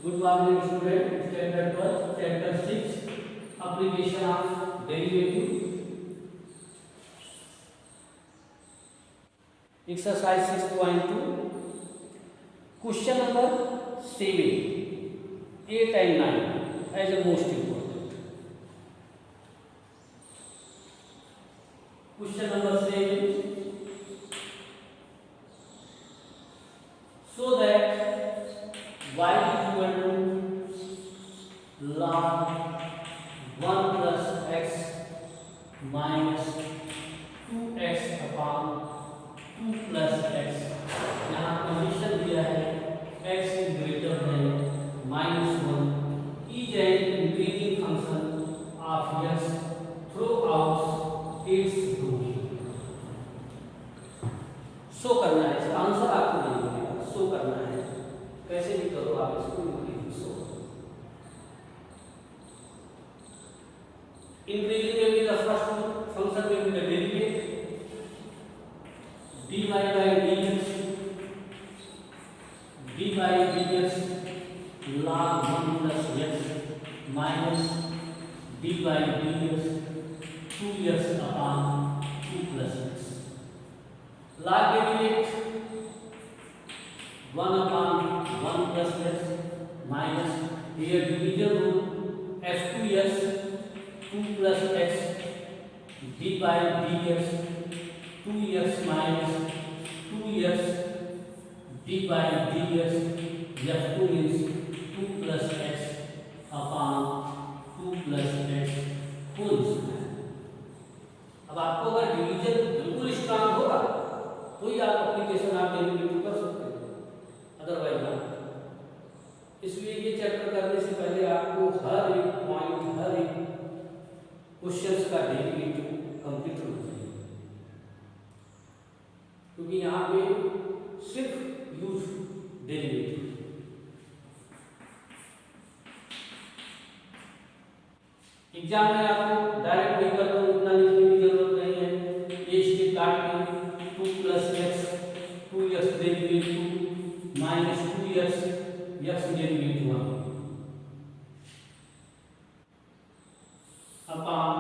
Good morning, student. Standard 12, Chapter 6, Application of Derivative. Exercise 6.2. Question number 7, 8 and 9 as a most important. Question number 7. So that y equal to log 1 plus x minus 2x upon 2 plus x. यहाँ condition दिया है x is greater than -1 is an increasing function of x throughout its domain. Show करना है, इसका answer आपको नहीं मिलेगा, show करना है, कैसे भी करो आप इसको शो। इंक्रीजिंग में भी द फर्स्ट फंक्शन में भी the derivative dy by dx log 1 plus x minus dy dx 2x upon 2 plus x. Log derivative 1 upon 1 plus x minus here division rule f2s 2 plus x dy dx 2x minus 2x dy dx f2 is 2 plus x upon 2 plus x whole square. अब आपको अगर division बिल्कुल strong होगा तो ही आप application आप derivative कर सकते हैं, अदरवाइज ना। इसलिए ये चैप्टर करने से पहले आपको हर एक पॉइंट, हर एक क्वेश्चंस का डेरिवेटिव कंप्लीट होना चाहिए, क्योंकि यहाँ पे सिर्फ यूज डेरिवेटिव। एग्जाम में आपको डायरेक्ट नहीं कर दो, उतना लिखने की जरूरत नहीं है। ये स्टेप काट के 2 plus x 2x derivative minus 2x x derivative 1 upon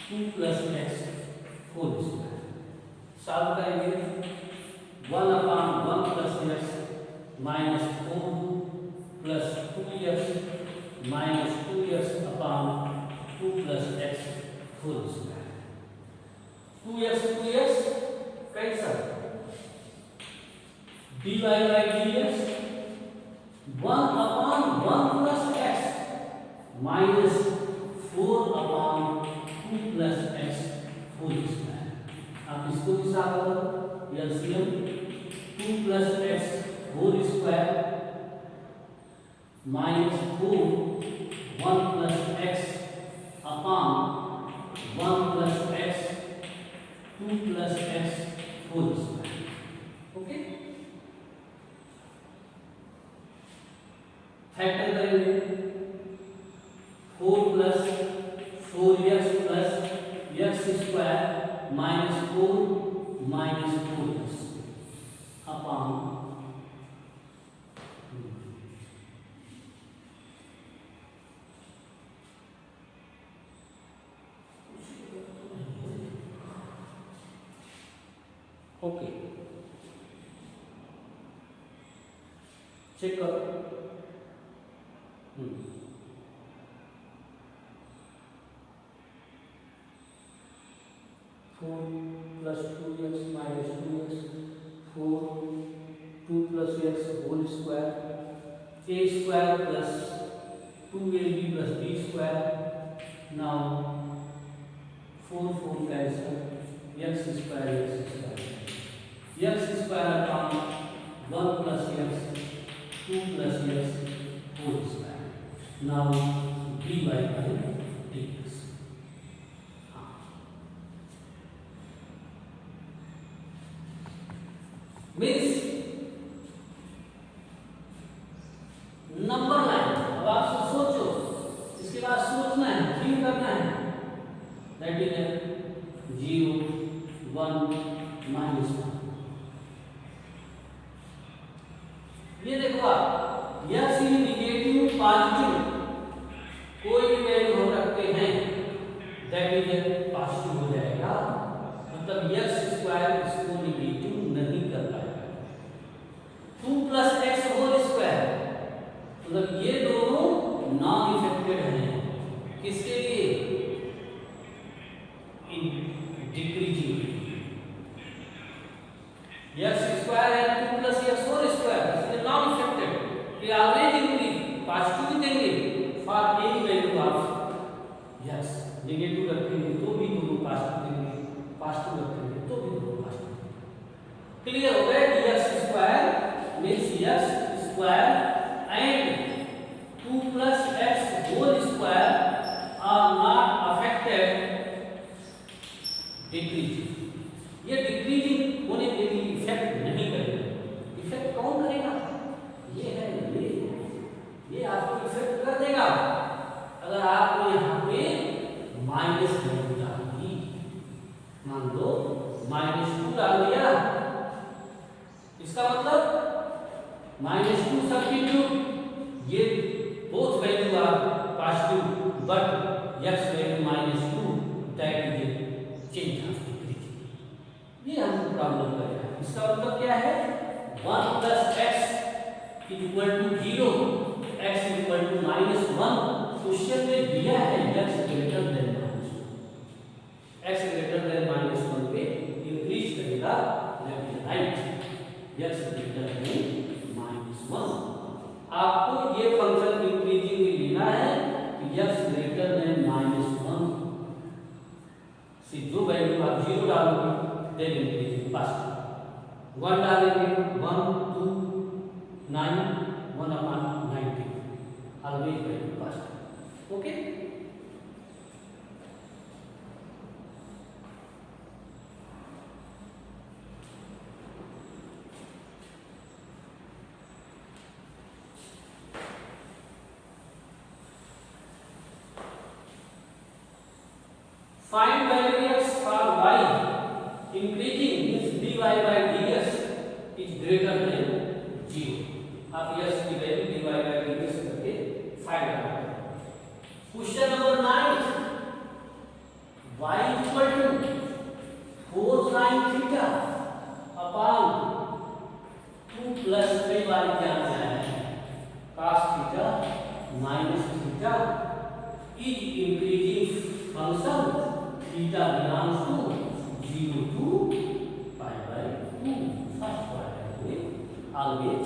2 plus x whole square solve करेंगे। 1 upon 1 plus x minus 4 plus 2x minus 2x upon 2 plus x whole square. 2x cancel, dy by dx 1 upon 1 plus x minus 4 upon 2 plus x whole square. आप इसको भी साफ करो, LCM 2 plus x whole square minus 4 1 plus x upon 1 plus x 2 plus x whole square. Okay, factor करेंगे 4 plus 4x plus x square minus 4 minus 4x upon okay, check करो। 4 plus 2x minus 2x 4 2 plus x whole square a square plus 2ab plus b square. Now 4 4 cancel, x square x square upon 1 plus x 2 plus x whole square. Now dy by dx means number line. अब आप सोचो, इसके बाद सोचना है, think करना है, that is 0 1 -1। ये देखो आप यक्स निगेटिव पॉजिटिव कोई भी वैल्यू हो सकते हैं, दैट इज पॉजिटिव हो जाएगा, मतलब एक्स स्क्वायर इसको निगेटिव नहीं कर पाएगा। 2 + x होल स्क्वायर, मतलब ये दोनों नॉन इफेक्टेड हैं, किसके लिए? डिक्रीजिंग। एक्स स्क्वायर है 2 + x होल स्क्वायर, इसलिए नॉन इफेक्टेड, ये ऑलवेज इंक्रीज, पॉजिटिव ही देंगे for any value of yes. Negative रखेंगे तो भी दोनों पॉजिटिव देंगे, पॉजिटिव रखेंगे तो भी दोनों पॉजिटिव। क्लियर हो गया कि x square means x square and 2 + x whole square are not affected decreasing. ये डिक्रीजिंग होने के लिए इफेक्ट नहीं करेगा। इफेक्ट कौन करेगा? ये है, ये आपको इफेक्ट कर देगा अगर आपने यहाँ पे माइनस वैल्यू डाल दी। मान लो -2 डाल दिया, इसका मतलब -2 सब्स्टिट्यूट, ये both value are positive but x value -2 that is change of decreasing. ये हम प्रॉब्लम कर रहे हैं। इसका मतलब क्या है? 1 + x = 0, x = -1। क्वेश्चन में दिया है x greater than -1, x greater than -1 पे इंक्रीज करेगा, लेफ्ट या राइट, x ग्रेटर देन -1। आपको ये फंक्शन इंक्रीजिंग में लेना है कि x ग्रेटर देन -1 से जो वैल्यू आप 0 डालोगे देन इंक्रीजिंग पास 1 डालेंगे 1 2 9 1/90 always value pass. Okay, find value x for y increasing means dy/dx is greater than 0। आप x की वैल्यू dy/dx करके फाइंड करें। Question number 9, y = 4 sin theta upon 2 + कई बार ध्यान से आया है cos theta minus theta is increasing function theta belongs to 0 to π/2। First quadrant में ऑलवेज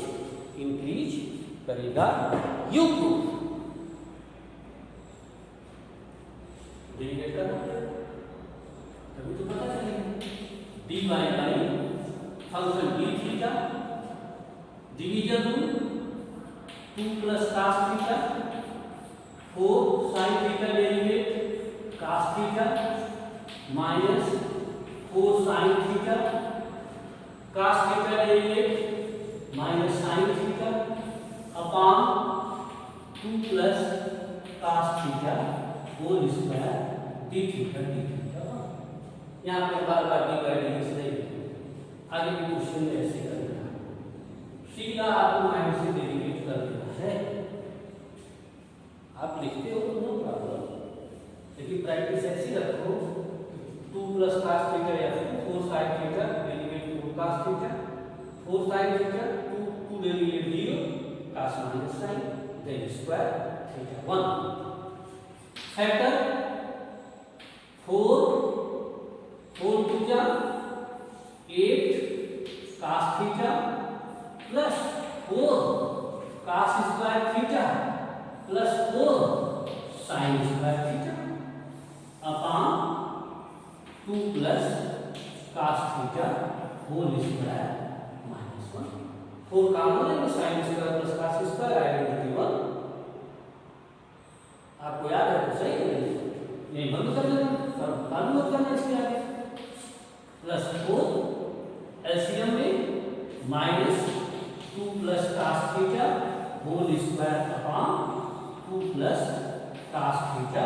इंक्रीज करेगा। यू प्रूफ डेरिवेट करना तभी तो पता चलेगा। dy by function d theta division 2 + cos theta 4 sin theta derivate cos theta minus 4 sin theta cos theta derivative minus sin theta upon 2 + cos theta whole square d theta यहाँ पे बार-बार dy/dx नहीं, आगे के क्वेश्चन में ऐसे करना सीधा आपको माइंड से डेरिवेट कर देना है। आप लिखते हो तो नो प्रॉब्लम, लेकिन प्रैक्टिस ऐसी रखो 2 + cos थीटा या फिर 4 sin theta derivative 4 cos theta 4 sin theta 2 derivative 0 cos - sin then square theta 1 factor 4 2 जा 8 cos theta plus 4 cos square theta plus 4 sin square theta upon 2 + cos theta whole square -1। 4 common है तो sin square plus cos square identity 1। आपको याद है तो सही है, नहीं बंद कर देना और चालू मत करना इसके आगे। प्लस 4 एलसीएम में -2 + cos theta whole square upon 2 + cos theta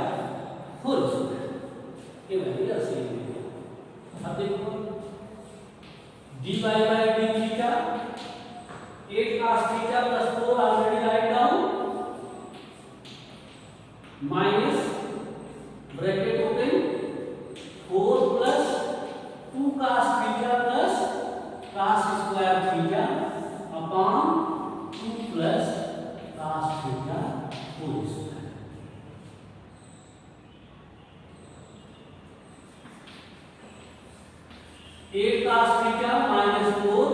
whole square, ये वैल्यू एलसीएम में है। अब देखो dy/d theta 8 cos theta + 4 already right minus bracket open 4 plus 2 cos theta plus cos square theta upon 2 plus cos theta whole square. 8 cos theta minus 4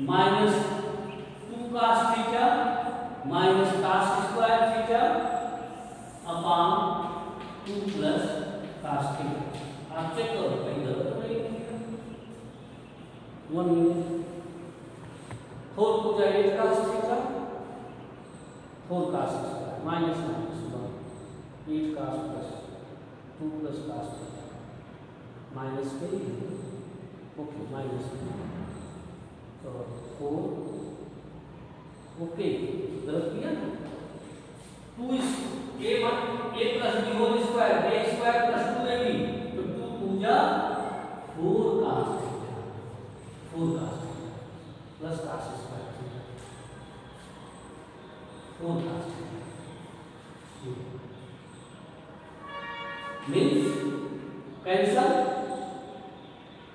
minus 2 cos theta minus cos square theta upon 2 plus cos theta. आप check करो कहीं गलत तो नहीं है। 1 minute 4 को जाए 8 cos theta 4 cos square minus 8 cos plus 2 plus cos theta minus के ओके माइनस तो 4 ओके गलत किया ना 2 इस a plus b whole square a square plus 2ab तो 2 पूजा 4 cos theta 4 cos theta plus cos square theta 4 cos theta means cancel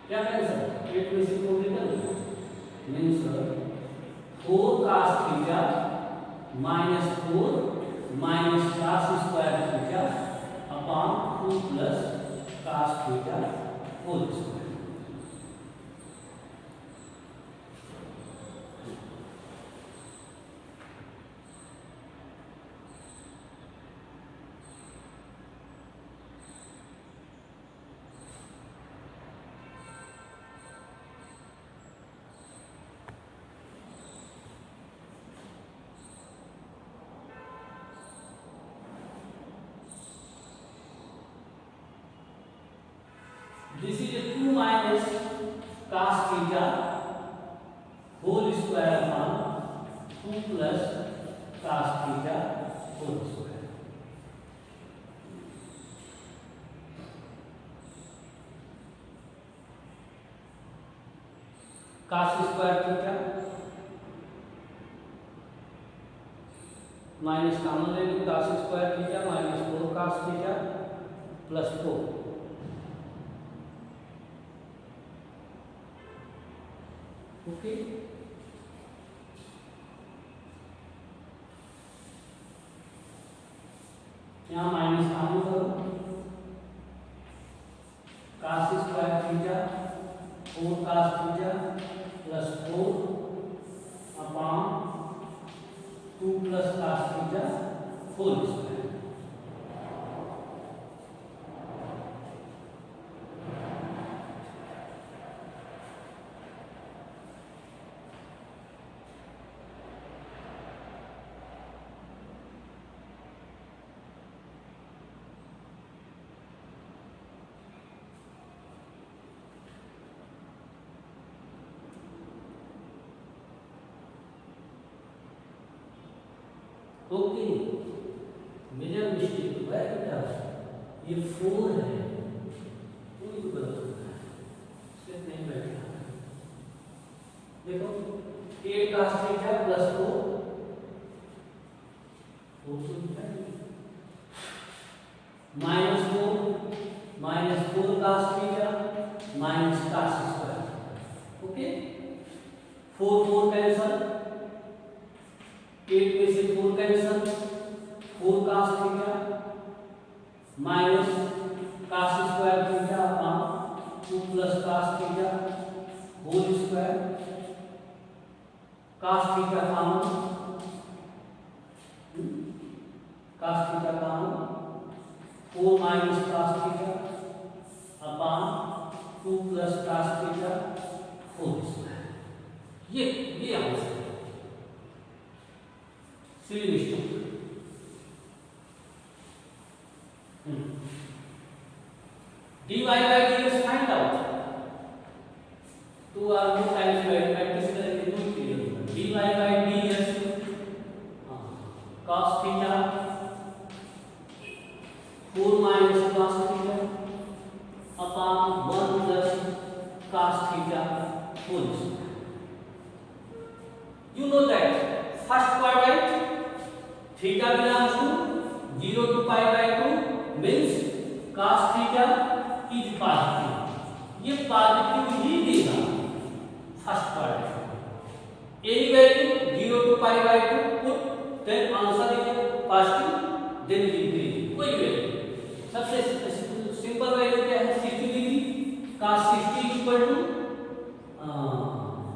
क्या cancel 8 में से 4 निकल गया means 4 cos theta minus 4 minus cos square theta upon 2 plus cos theta whole square. This is a 2 minus cos theta whole square upon 2 plus cos theta whole square. Cos square theta minus common लेंगे cos square theta minus 4 cos theta plus 4 okay यहाँ minus common करो cos square theta 4 cos theta plus 4 upon 2 plus cos theta whole square. Okay major mistake हुआ है बेटा ये 4 है कोई तो गलत होता है इसलिए नहीं बैठा देखो 8 cos theta plus 4 minus 4 cos theta minus cos square okay 4 cancel 8 में से 4 cancel 4 cos theta minus cos square theta upon 2 plus cos theta whole square cos theta common cos theta common 4 minus cos theta upon 2 plus cos theta whole square. ये answer silly mistake dy by dx find out 2 or more times practice करेंगे तो clear होगा। dy by dx cos theta 4 minus cos theta अपॉन 1 plus cos theta whole square. You know that first quadrant theta belongs to 0 to pi by 2 means cos theta is positive, ये positive ही देगा first part. any value 0 to pi by 2 put then answer is positive then it increase कोई वैल्यू। सबसे simple value क्या है 60 degree, cos 60 equal to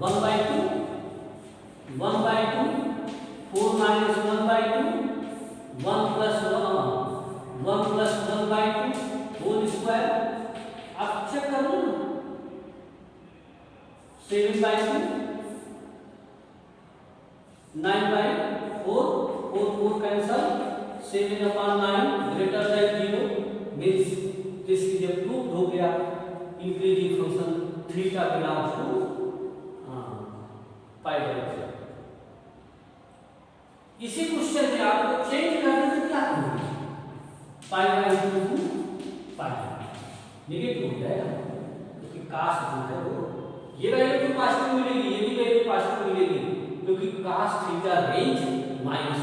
1 by 2 4 minus 1 by 2 1 plus 1 by 2 whole square. आप check कर लो ना 7 by 2 9 by 4 cancel 7 upon 9 greater than 0 means this is a proved हो गया increasing function theta belongs to pi by 2। इसी question में आपको change करने से क्या करोगे pi by 2 to pi negative हो जाएगा क्योंकि cos जो है वो ये वैल्यू तो पॉजिटिव मिलेगी, ये भी वैल्यू पॉजिटिव मिलेगी क्योंकि cos थीटा रेंज -1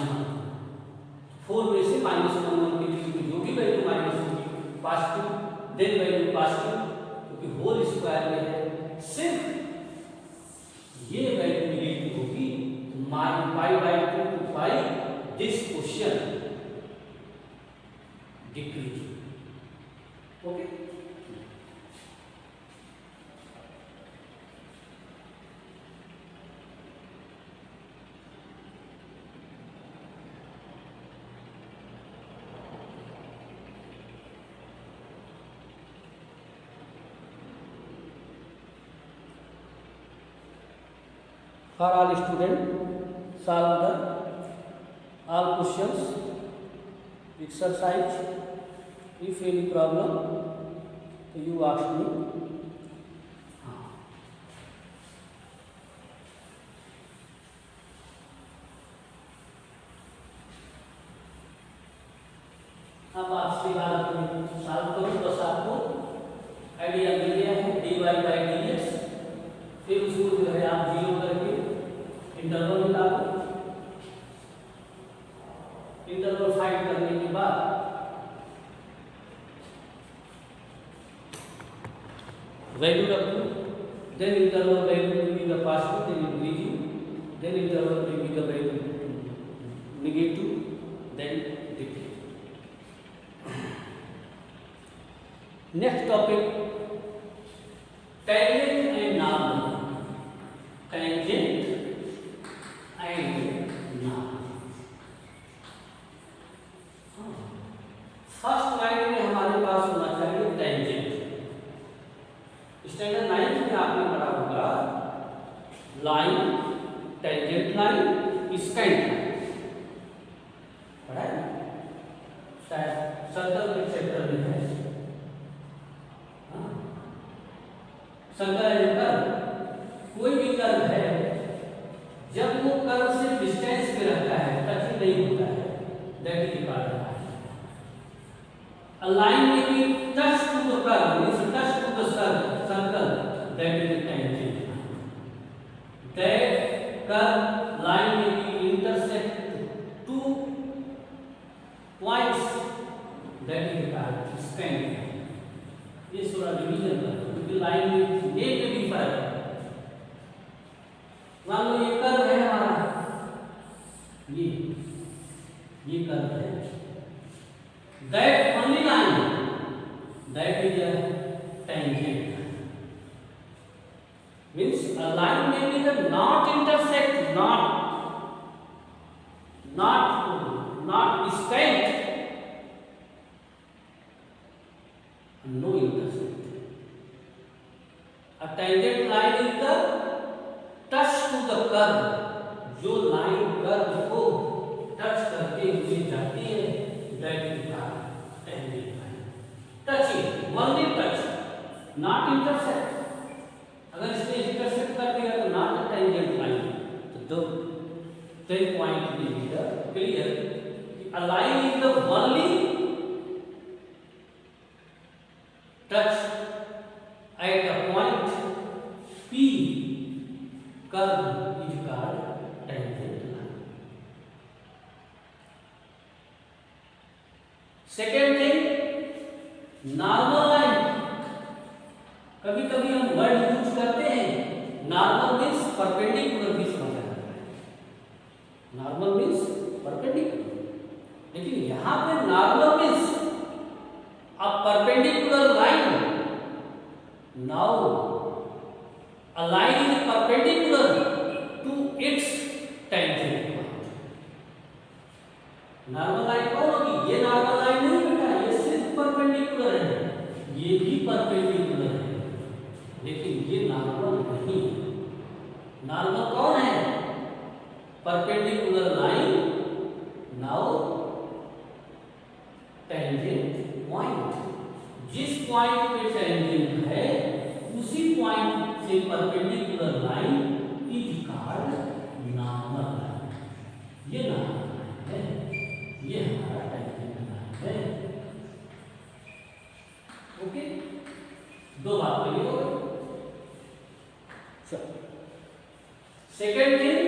4 में से -1 के बीच में जो भी वैल्यू माइनस होगी पॉजिटिव देन वैल्यू पॉजिटिव क्योंकि होल स्क्वायर में है, सिर्फ ये वैल्यू नेगेटिव होगी तो pi by 2 to pi this question decrease. Okay for all students solve the all questions exercise if any problem so you ask me। अब आपसे बात सॉल्व करो बस आपको आइडिया मिल गया है dy by dx, फिर उसको जो है आप 0 करके इंटरवल निकालो, इंटरवल फाइंड करने के बाद वैल्यू रखो, then interval value will be the positive then increasing, then interval will be the value negative then decrease. Next topic tangent and normal. Tangent and normal first line में हमारे पास होना चाहिए tangent. Standard 9 में आपने पढ़ा होगा line, tangent line, scent line पढ़ा है ना, शायद सर्कल के चैप्टर में है। सर्कल कोई भी कर्व है जब वो कर्व से डिस्टेंस पे रहता है, टच नहीं होता है, that is called line. A line may be touched to the curve, means touched to the circle, that is a tangent line. That curve line may be intersect two points, that is called span line. ये थोड़ा division कर क्योंकि line में भी फर्क है। मान लो ये कर्व है हमारा, ये कर्व है, that only line that is a tangent means a line may be the not intersect, not square, no intersect। a tangent line is the touch to the curve, जो लाइन कर्व को touch करते हुए जाती है, that is called tangent line। touching only touch, not intersect। अगर इसने intersect कर दिया तो नॉट अ टेंजेंट लाइन। तो then point will be the clear कि a line is the only touch at a point P, curve is called tangent line। Second thing, normal line. कभी कभी हम वर्ड यूज करते हैं, normal means perpendicular भी समझा जाता है, नॉर्मल मीन्स परपेंडिकुलर, लेकिन यहां पे normal means a perpendicular line. Now a line is perpendicular to its tangent point. Normal line कौन होगी? ये नॉर्मल लाइन नहीं बेटा, ये सिर्फ परपेंडिकुलर है, ये भी परपेंडिकुलर है, लेकिन ये नॉर्मल नहीं है। नॉर्मल कौन है? Perpendicular line. Now tangent point, जिस पॉइंट पे टेंजेंट है उसी पॉइंट से perpendicular line is called normal line. ये नॉर्मल लाइन है, ये हमारा टेंजेंट लाइन है। ओके, दो बात तो ये हो गई। Second thing,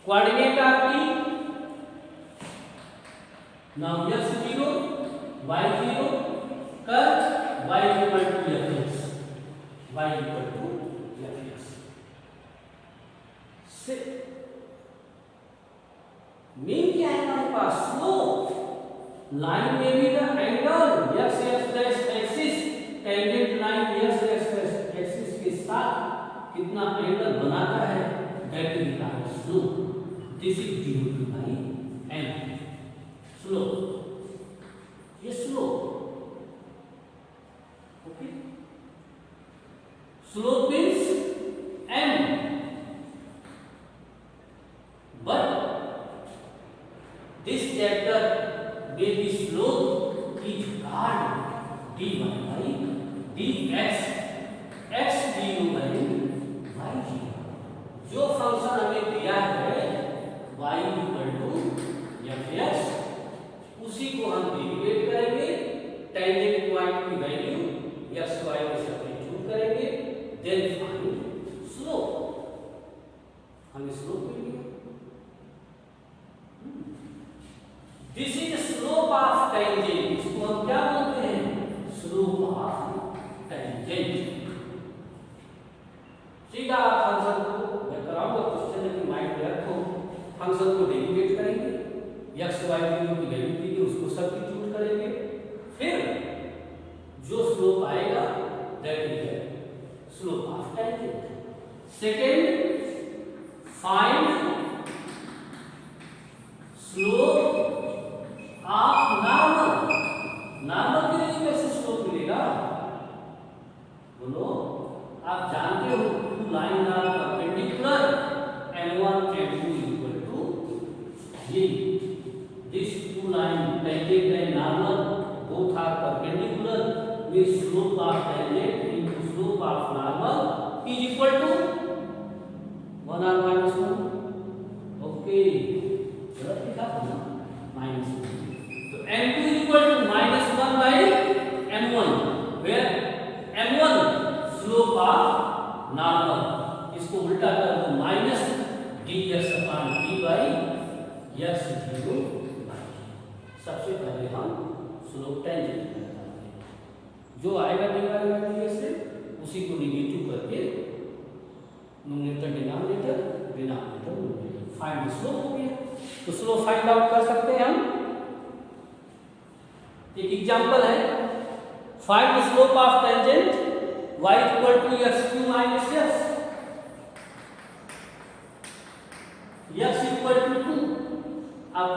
coordinate are P. Now x 0 y 0 कर y equal to fx, y equal to fx से मीन क्या है हमारे पास? स्लोप। लाइन में भी the angle x dash axis, tangent line x dash axis के साथ कितना एंगल बनाता है, that is called slope. This is due to by m। Slope, ये slope. Okay, slope means m, but this chapter may be slope is called dy by dx, x du by y 0। जो function हमें दिया है y equal to fx, उसी को हम derivative करेंगे, tangent point की वैल्यू x y में सब्स्टिट्यूट करेंगे, देन फाइंड स्लोप। हमें स्लोप मिल गया। This is slope of tangent. इसको हम क्या बोलते हैं? Slope of tangent. सीधा फंक्शन को मैं कराऊंगा क्वेश्चन में, माइंड में रखो। फंक्शन को डेरिवेट करेंगे, x y की वैल्यू के लिए उसको सब्स्टिट्यूट करेंगे, फिर जो स्लोप आएगा that is slope of tangent. Second, find slope of normal. Normal के लिए कैसे स्लोप मिलेगा? बोलो, आप जानते हो two line are perpendicular, m1 m2 equal to ये। These two lines, tangent and normal, both are perpendicular, means slope of tangent into slope of normal is equal to 1 or minus 1. Okay, गलत लिखा था ना, minus 1. तो m2 equal to minus 1 by m1, where m1 slope of normal, इसको उल्टा कर दो, minus dx upon d by x equal to। सबसे पहले हम स्लोप टेंजेंट निकालते हैं, जो आएगा डिवाइड से उसी को निगेटिव करके numerator denominator, denominator numerator, find slope हो गया। तो स्लोप फाइंड आउट कर सकते हैं हम। एक एग्जांपल है, find slope of tangent y equal to x2 minus x equal to 2। अब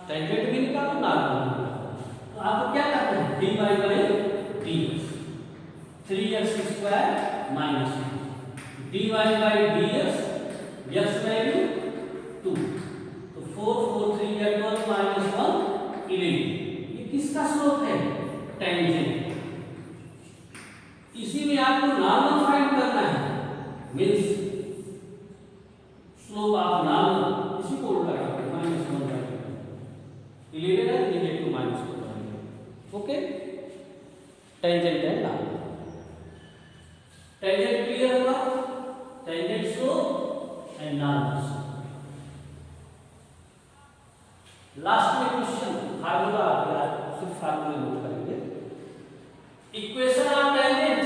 टेंजेंट भी निकालो, नॉर्मल भी निकालो। तो आपको क्या करना है? dy by dx, 3x square minus dy by dx, x value 2, तो 4 4 3 गेट 1 माइनस 1 11। ये किसका स्लोप है? टेंजेंट। इसी में आपको नॉर्मल फाइंड करना है, मींस स्लोप ऑफ नॉर्मल, इसी को उल्टा करके माइनस 1 बाई 11 है, negative minus 1 by. Okay, tangent है नॉर्मल। टेंजेंट क्लियर हुआ? Tangent slope and normal slope. Last में क्वेश्चन फार्मूला आ गया, सिर्फ फार्मूला नोट करेंगे। इक्वेशन ऑफ टेंजेंट,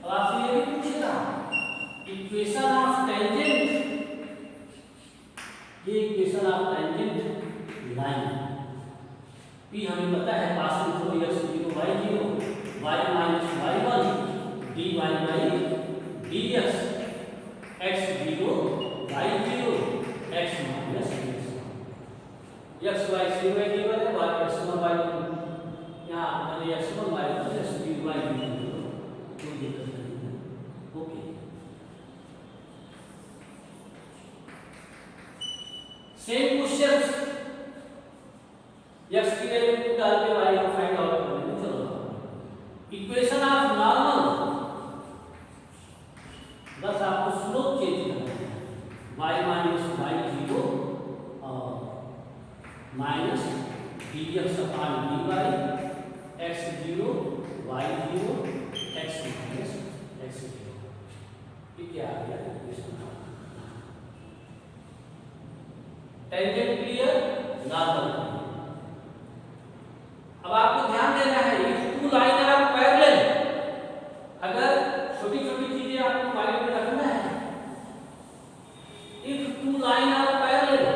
अब आपसे ये भी पूछेगा इक्वेशन ऑफ टेंजेंट, ये equation of tangent line P हमें पता है passing through x 0 y 0 y minus y1 dy by dx x 0 y 0 x minus x y 0 है केवल है y x 1 y 2 यहाँ मैंने x 1 y 2 x 0 y 0 कोई दिक्कत नहीं है। ओके, सेम क्वेश्चंस x की वैल्यू डाल के y को फाइंड आउट करने। चलो इक्वेशन ऑफ नॉर्मल, बस आपको स्लोप चेंज करना है, y माइनस y 0 और minus dx upon dy x 0 y 0 x minus x 0। ये क्या आ गया इक्वेशन? Tangent clear, normal. अब आपको ध्यान देना है if two line are parallel, अगर छोटी छोटी चीजें आपको माइंड में रखना है। If two line are parallel,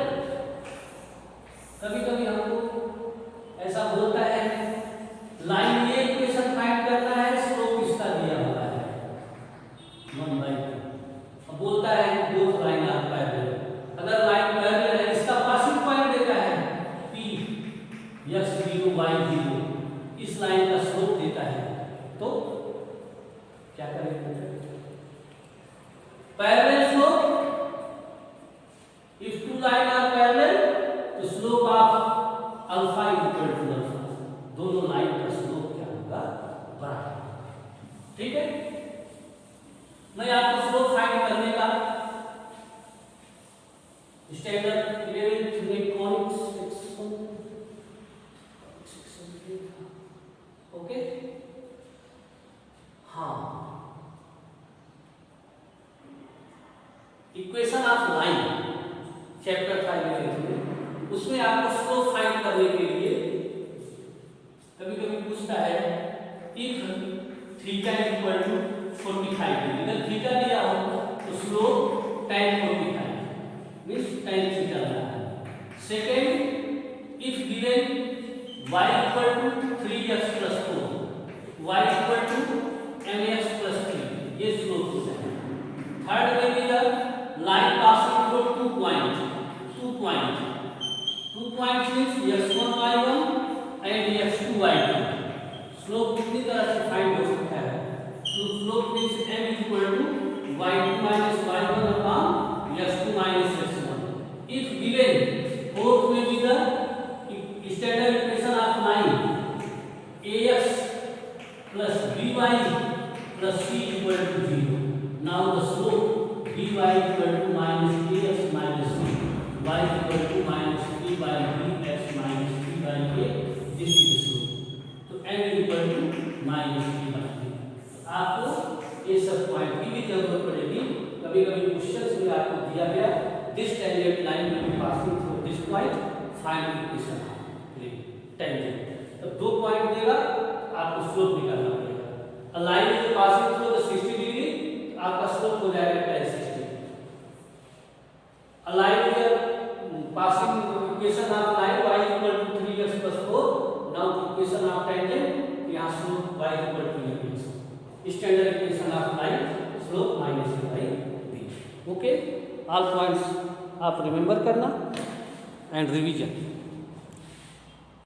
कभी कभी हमको ऐसा बोलता है लाइन ये इक्वेशन फाइंड करना है, स्लोप इसका दिया हुआ है 1/2। अब बोलता है बोथ लाइन आर पैरेलल, अगर लाइन पैरेलल है इसका पासिंग पॉइंट देता है p x 0 y 0, इस लाइन का स्लोप देता है, तो क्या करेंगे? Parallel slope, if two line are parallel तो slope of alpha equal to alpha, दोनों लाइन का स्लोप क्या होगा? बराबर। ठीक है, मैं आपको स्लोप फाइंड करने का standard 11th electronics section, okay. हाँ, इक्वेशन ऑफ लाइन चैप्टर 5 में, उसमें आपको स्लोप फाइंड करने के लिए कभी कभी पूछता है if theta equal to 45 degree, अगर थीटा दिया हो तो slope tan 45 means tan theta लेना है। Second, if given y equal to 3x plus 4 y equal to mx plus 3, ये स्लोप हो जाएगा। थर्ड में भी line passing through 2 point means x1 y1 and x2 y2, slope कितनी तरह से फाइंड हो सकता है? तो slope means m equal to y2 minus y1 upon x2 minus x1। If given fourth में भी the standard equation of line ax plus by plus c equal to 0, now the slope dy equal to minus ax minus c, y equal to minus b by bx minus c by a, this is the slope। तो m equal to minus b by a। आपको ये सब point की भी जरूरत पड़ेगी, कभी कभी क्वेश्चंस में आपको दिया गया this tangent line will be passing through this point, find equation of tangent. तो 2 पॉइंट देगा, आपको स्लोप निकालना पड़ेगा। A line is passing through the 60 degree, आपका स्लोप हो जाएगा tan 60। A line is passing equation of line y equal to 3x plus 4, now equation of tangent, यहां slope y equal to x, standard equation of line slope minus a by b। Okay, all points आप remember करना and revision.